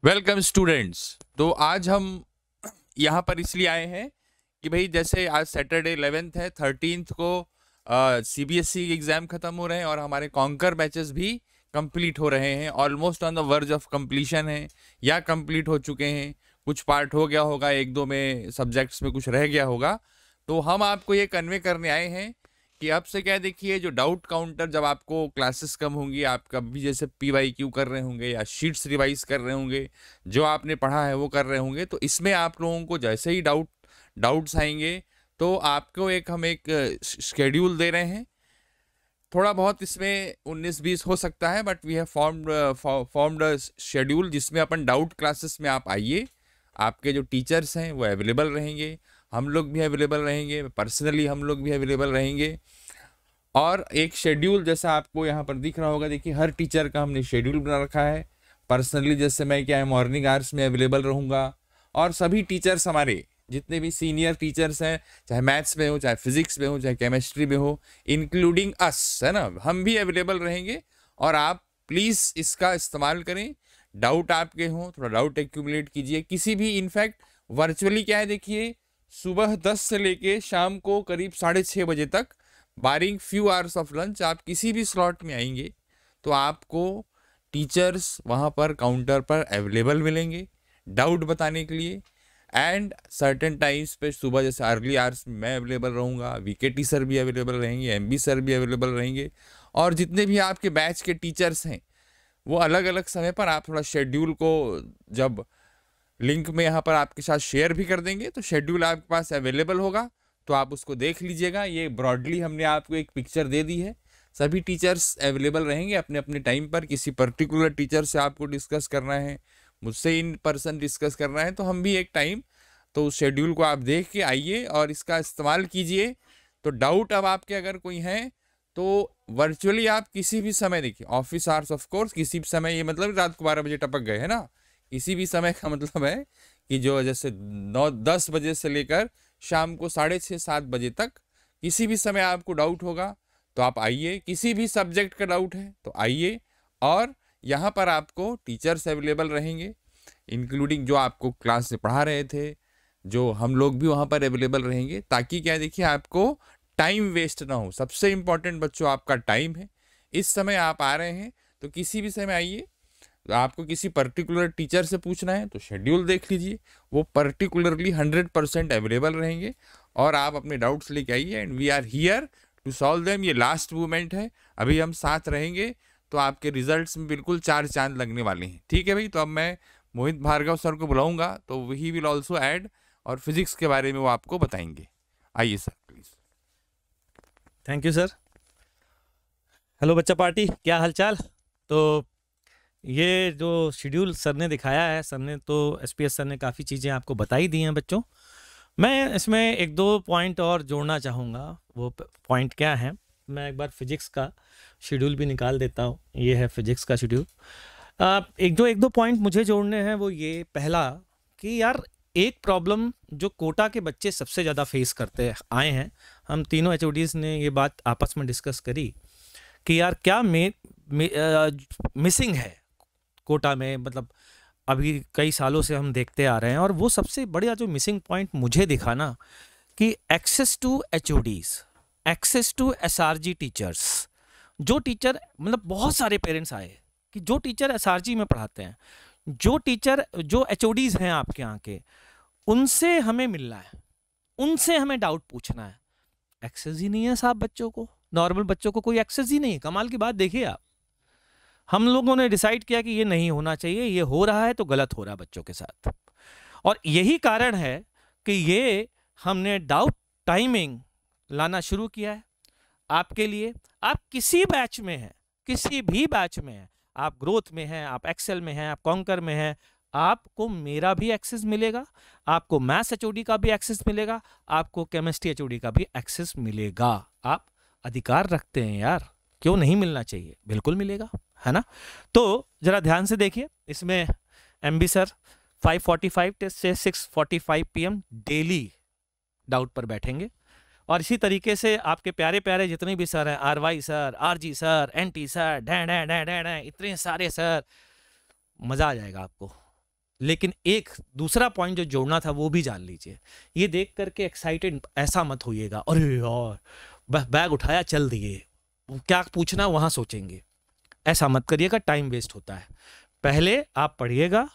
Welcome students. तो आज हम यहाँ पर इसलिए आए हैं कि भाई जैसे आज सैटरडे 11th है, 13th को सीबीएसई एग्ज़ाम ख़त्म हो रहे हैं और हमारे कॉन्कर बैचेस भी कंप्लीट हो रहे हैं। Almost on the verge of completion है या कंप्लीट हो चुके हैं। कुछ पार्ट हो गया होगा, एक दो में सब्जेक्ट्स में कुछ रह गया होगा। तो हम आपको ये कन्वे करने आए हैं कि अब से क्या, देखिए, जो डाउट काउंटर, जब आपको क्लासेस कम होंगी, आप कभी जैसे PYQ कर रहे होंगे या शीट्स रिवाइज कर रहे होंगे, जो आपने पढ़ा है वो कर रहे होंगे, तो इसमें आप लोगों को जैसे ही डाउट्स आएंगे तो आपको हम एक शेड्यूल दे रहे हैं। थोड़ा बहुत इसमें 19-20 हो सकता है, but we have formed schedule जिसमें अपन डाउट क्लासेस में आप आइए। आपके जो टीचर्स हैं वो अवेलेबल रहेंगे, हम लोग भी अवेलेबल रहेंगे, पर्सनली हम लोग भी अवेलेबल रहेंगे। और एक शेड्यूल जैसा आपको यहाँ पर दिख रहा होगा, देखिए हर टीचर का हमने शेड्यूल बना रखा है। पर्सनली जैसे मैं क्या है, मॉर्निंग आवर्स में अवेलेबल रहूँगा, और सभी टीचर्स हमारे जितने भी सीनियर टीचर्स हैं, चाहे मैथ्स में हो, चाहे फिजिक्स में हो, चाहे केमिस्ट्री में हो, इंक्लूडिंग अस, है ना, हम भी अवेलेबल रहेंगे। और आप प्लीज़ इसका इस्तेमाल करें। डाउट आपके हों, थोड़ा डाउट एक्यूमुलेट कीजिए किसी भी, इनफैक्ट वर्चुअली क्या है, देखिए सुबह 10 से लेके शाम को करीब 6:30 बजे तक, बारिंग फ्यू आवर्स ऑफ लंच, आप किसी भी स्लॉट में आएंगे तो आपको टीचर्स वहाँ पर काउंटर पर अवेलेबल मिलेंगे डाउट बताने के लिए। एंड सर्टेन टाइम्स पे सुबह जैसे अर्ली आवर्स में मैं अवेलेबल रहूँगा, VKT सर भी अवेलेबल रहेंगे, MB सर भी अवेलेबल रहेंगे, और जितने भी आपके बैच के टीचर्स हैं वो अलग अलग समय पर। आप थोड़ा शेड्यूल को जब लिंक में यहाँ पर आपके साथ शेयर भी कर देंगे तो शेड्यूल आपके पास अवेलेबल होगा, तो आप उसको देख लीजिएगा। ये ब्रॉडली हमने आपको एक पिक्चर दे दी है। सभी टीचर्स अवेलेबल रहेंगे अपने अपने टाइम पर। किसी पर्टिकुलर टीचर से आपको डिस्कस करना है, मुझसे इन पर्सन डिस्कस करना है, तो हम भी एक टाइम, तो उस शेड्यूल को आप देख के आइए और इसका इस्तेमाल कीजिए। तो डाउट अब आपके अगर कोई हैं तो वर्चुअली आप किसी भी समय, देखिए ऑफिस आवर्स ऑफ कोर्स, किसी भी समय, ये मतलब रात को 12 बजे टपक गए है ना, किसी भी समय का मतलब है कि जो जैसे 9-10 बजे से लेकर शाम को 6:30-7 बजे तक किसी भी समय आपको डाउट होगा तो आप आइए। किसी भी सब्जेक्ट का डाउट है तो आइए, और यहाँ पर आपको टीचर्स अवेलेबल रहेंगे, इंक्लूडिंग जो आपको क्लास से पढ़ा रहे थे, जो हम लोग भी वहाँ पर अवेलेबल रहेंगे, ताकि क्या, देखिए आपको टाइम वेस्ट ना हो। सबसे इम्पोर्टेंट बच्चों आपका टाइम है। इस समय आप आ रहे हैं तो किसी भी समय आइए। तो आपको किसी पर्टिकुलर टीचर से पूछना है तो शेड्यूल देख लीजिए, वो पर्टिकुलरली 100% अवेलेबल रहेंगे, और आप अपने डाउट्स लेके आइए, and we are here to solve them. ये लास्ट मूवमेंट है, अभी हम साथ रहेंगे तो आपके रिजल्ट्स में बिल्कुल 4 चांद लगने वाले हैं। ठीक है भाई, तो अब मैं मोहित भार्गव सर को बुलाऊंगा तो ही विल ऑल्सो ऐड, और फिजिक्स के बारे में वो आपको बताएंगे। आइए sir please. Thank you sir. Hello बच्चा पार्टी, क्या हालचाल। तो ये जो शेड्यूल सर ने दिखाया है, सर ने तो SPS सर ने काफ़ी चीज़ें आपको बताई दी हैं बच्चों। मैं इसमें एक दो पॉइंट और जोड़ना चाहूँगा। वो पॉइंट क्या है, मैं एक बार फिजिक्स का शेड्यूल भी निकाल देता हूँ। ये है फिजिक्स का शेड्यूल। एक दो पॉइंट मुझे जोड़ने हैं। वो ये पहला कि यार, एक प्रॉब्लम जो कोटा के बच्चे सबसे ज़्यादा फेस करते आए हैं, हम तीनों HODs ने ये बात आपस में डिस्कस करी कि यार क्या मिसिंग है कोटा में, मतलब अभी कई सालों से हम देखते आ रहे हैं। और वो सबसे बढ़िया जो मिसिंग पॉइंट मुझे दिखा ना, कि access to HODs, access to SRG teachers. जो टीचर, मतलब बहुत सारे पेरेंट्स आए कि जो टीचर SRG में पढ़ाते हैं, जो HODs हैं आपके यहाँ के, उनसे हमें मिलना है, उनसे हमें डाउट पूछना है। एक्सेस ही नहीं है साहब बच्चों को, नॉर्मल बच्चों को कोई एक्सेस ही नहीं है। कमाल की बात देखिए आप, हम लोगों ने डिसाइड किया कि ये नहीं होना चाहिए, ये हो रहा है तो गलत हो रहा है बच्चों के साथ। और यही कारण है कि ये हमने डाउट टाइमिंग लाना शुरू किया है आपके लिए। आप किसी बैच में हैं, किसी भी बैच में हैं, आप ग्रोथ में हैं, आप एक्सेल में हैं, आप कॉन्कर में हैं, आपको मेरा भी एक्सेस मिलेगा, आपको मैथ्स HOD का भी एक्सेस मिलेगा, आपको केमिस्ट्री HOD का भी एक्सेस मिलेगा। आप अधिकार रखते हैं यार, क्यों नहीं मिलना चाहिए, बिल्कुल मिलेगा, है ना। तो जरा ध्यान से देखिए, इसमें MB सर 5:45 से 6:45 PM डेली डाउट पर बैठेंगे। और इसी तरीके से आपके प्यारे प्यारे जितने भी सर हैं, RY sir, RG sir, NT sir, इतने सारे सर, मज़ा आ जाएगा आपको। लेकिन एक दूसरा पॉइंट जो जोड़ना था वो भी जान लीजिए। ये देख करके एक्साइटेड ऐसा मत होइएगा, अरे यार बैग उठाया चल दिए, क्या पूछना वहाँ सोचेंगे, ऐसा मत करिएगा, टाइम वेस्ट होता है। पहले आप पढ़िएगा,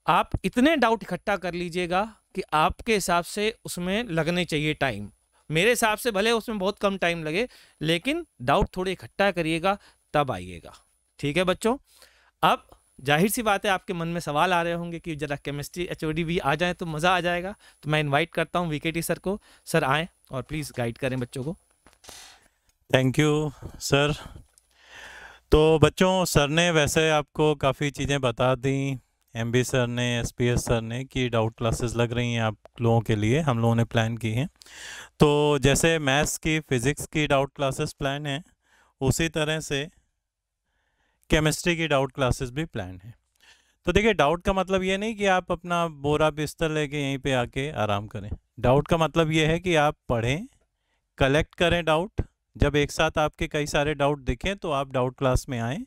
आप इतने डाउट इकट्ठा कर लीजिएगा कि आपके हिसाब से उसमें लगने चाहिए टाइम। मेरे हिसाब से भले उसमें बहुत कम टाइम लगे, लेकिन डाउट थोड़े इकट्ठा करिएगा तब आइएगा। ठीक है बच्चों, अब जाहिर सी बात है आपके मन में सवाल आ रहे होंगे कि जरा केमिस्ट्री एचओडी भी आ जाए तो मज़ा आ जाएगा। तो मैं इनवाइट करता हूँ वीकेटी सर को, सर आएँ और प्लीज़ गाइड करें बच्चों को। Thank you sir. तो बच्चों, सर ने वैसे आपको काफ़ी चीज़ें बता दी, एमबी सर ने, एसपीएस सर ने, कि डाउट क्लासेस लग रही हैं आप लोगों के लिए, हम लोगों ने प्लान की हैं। तो जैसे मैथ्स की, फिज़िक्स की डाउट क्लासेस प्लान है, उसी तरह से केमिस्ट्री की डाउट क्लासेस भी प्लान है। तो देखिए, डाउट का मतलब ये नहीं कि आप अपना बोरा बिस्तर लेके यहीं पे आके आराम करें। डाउट का मतलब ये है कि आप पढ़ें, कलेक्ट करें डाउट। जब एक साथ आपके कई सारे डाउट दिखें तो आप डाउट क्लास में आएँ।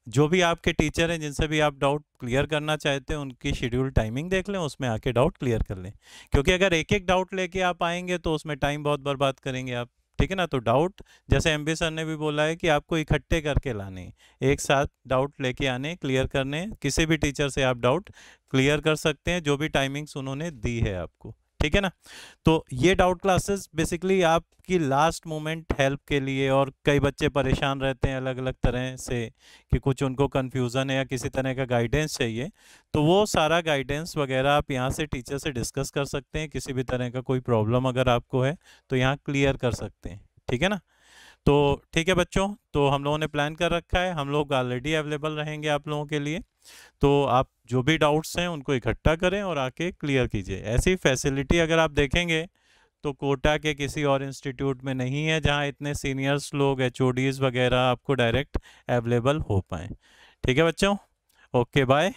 जो भी आपके टीचर हैं जिनसे भी आप डाउट क्लियर करना चाहते हैं, उनकी शेड्यूल टाइमिंग देख लें, उसमें आके डाउट क्लियर कर लें। क्योंकि अगर एक एक डाउट लेके आप आएंगे तो उसमें टाइम बहुत बर्बाद करेंगे आप, ठीक है ना। तो डाउट, जैसे एमबी सर ने भी बोला है कि आपको इकट्ठे करके लाने, एक साथ डाउट लेके आने, क्लियर करने। किसी भी टीचर से आप डाउट क्लियर कर सकते हैं, जो भी टाइमिंग्स उन्होंने दी है आपको, ठीक है ना। तो ये डाउट क्लासेस बेसिकली आपकी लास्ट मोमेंट हेल्प के लिए, और कई बच्चे परेशान रहते हैं अलग अलग तरह से कि कुछ उनको कन्फ्यूज़न है या किसी तरह का गाइडेंस चाहिए, तो वो सारा गाइडेंस वगैरह आप यहाँ से टीचर से डिस्कस कर सकते हैं। किसी भी तरह का कोई प्रॉब्लम अगर आपको है तो यहाँ क्लियर कर सकते हैं, ठीक है ना। तो ठीक है बच्चों, तो हम लोगों ने प्लान कर रखा है, हम लोग ऑलरेडी अवेलेबल रहेंगे आप लोगों के लिए। तो आप जो भी डाउट्स हैं उनको इकट्ठा करें और आके क्लियर कीजिए। ऐसी फैसिलिटी अगर आप देखेंगे तो कोटा के किसी और इंस्टीट्यूट में नहीं है जहां इतने सीनियर्स लोग, एचओडीज वगैरह आपको डायरेक्ट अवेलेबल हो पाएँ। ठीक है बच्चों, ओके बाय।